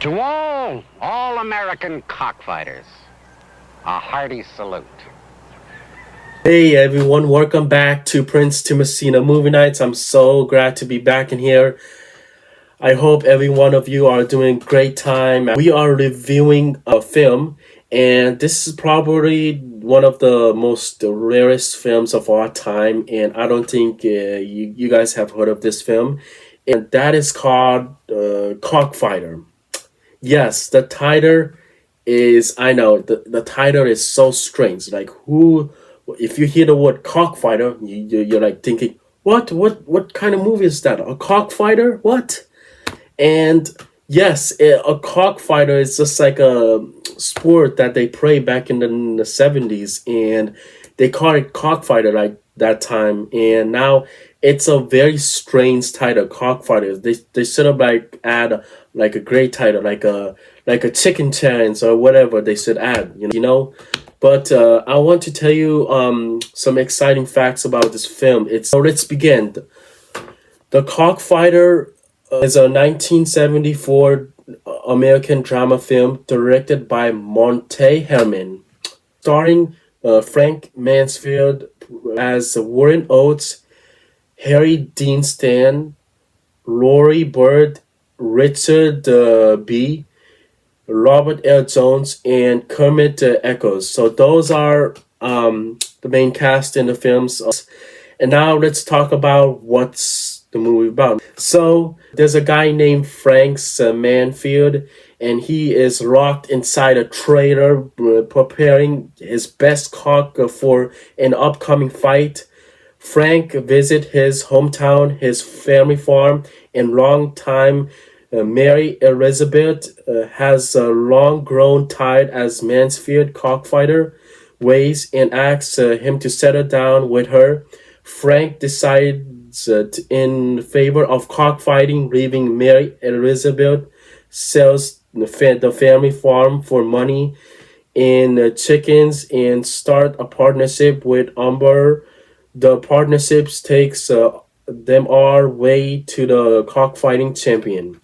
To all American cockfighters, a hearty salute. Hey everyone, welcome back to Prince to Messina Movie Nights. I'm so glad to be back in here. I hope every one of you are doing great time. We are reviewing a film, and this is probably one of the most rarest films of our time, and I don't think you guys have heard of this film. And that is called Cockfighter. Yes, the title is, I know, the title is so strange. Like, who, if you hear the word cockfighter, you're like thinking, what kind of movie is that? A cockfighter? What? And yes, a cockfighter is just like a sport that they play back in the 70s, and they call it cockfighter like that time. And now it's a very strange title, cockfighter. They should have like add like a great title, like a chicken chance or whatever they should add, you know. But I want to tell you some exciting facts about this film. It's so let's begin. The Cockfighter is a 1974 American drama film directed by Monte Herman, starring Frank Mansfield as Warren Oates, Harry Dean Stanton, Laurie Bird, Richard B., Robert L. Jones, and Kermit Echoes. So those are the main cast in the films. And now let's talk about what's the movie about. So there's a guy named Frank Mansfield, and he is locked inside a trailer preparing his best cock for an upcoming fight. Frank visit his hometown, his family farm, and longtime Mary Elizabeth has a long-grown tide as Mansfield cockfighter ways and asks him to settle down with her. Frank decides in favor of cockfighting, leaving Mary Elizabeth, sells the family farm for money in chickens, and start a partnership with Umber. The partnerships takes them our way to the cockfighting champion.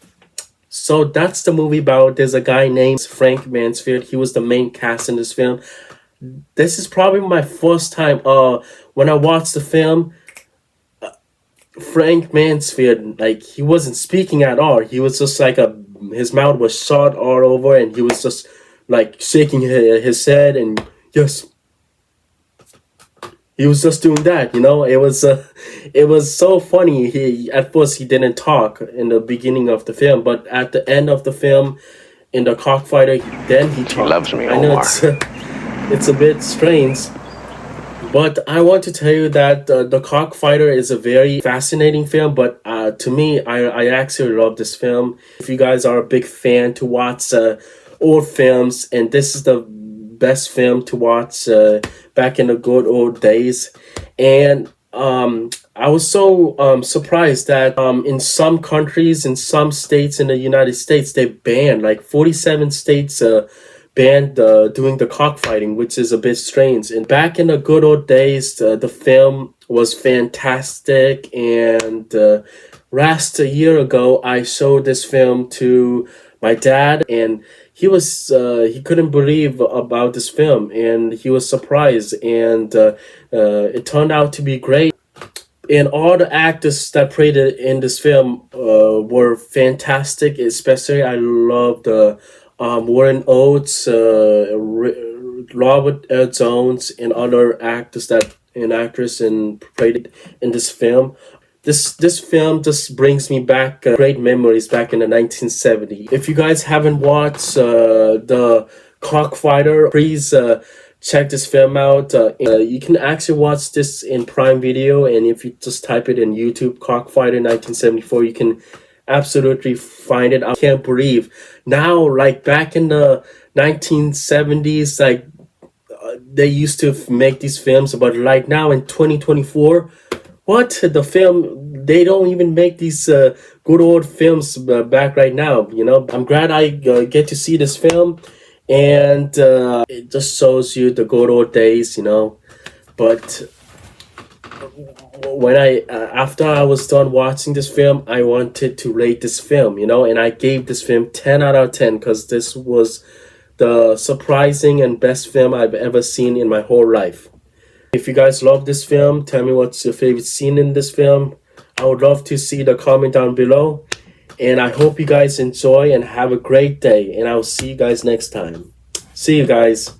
So that's the movie about. There's a guy named Frank Mansfield. He was the main cast in this film. This is probably my first time when I watched the film. Frank Mansfield, like, he wasn't speaking at all. He was just like his mouth was shut all over, and he was just like shaking his head, and yes, he was just doing that. It was so funny. He at first he didn't talk in the beginning of the film, but at the end of the film, in the cockfighter, then he talked. She loves me, I know Omar. it's a bit strange, but I want to tell you that the Cockfighter is a very fascinating film. But to me, I actually love this film. If you guys are a big fan to watch old films, and this is the best film to watch back in the good old days. And I was so surprised that in some countries, in some states in the United States, they banned, like 47 states banned doing the cockfighting, which is a bit strange. And back in the good old days, the film was fantastic. And last a year ago, I showed this film to my dad, and he couldn't believe about this film, and he was surprised. And it turned out to be great. And all the actors that played in this film were fantastic. Especially, I loved Warren Oates, Robert L. Jones, and other actors and actress and played in this film. This film just brings me back great memories back in the 1970s. If you guys haven't watched the Cockfighter, please check this film out. You can actually watch this in Prime Video, and if you just type it in YouTube, Cockfighter 1974, you can absolutely find it. I can't believe now, like back in the 1970s, like they used to make these films, but like now in 2024, what the film, they don't even make these good old films back right now. I'm glad I get to see this film, and it just shows you the good old days. But when I after I was done watching this film, I wanted to rate this film, you know, and I gave this film 10 out of 10 because this was the surprising and best film I've ever seen in my whole life. If you guys love this film, tell me what's your favorite scene in this film. I would love to see the comment down below. And I hope you guys enjoy and have a great day. And I'll see you guys next time. See you guys.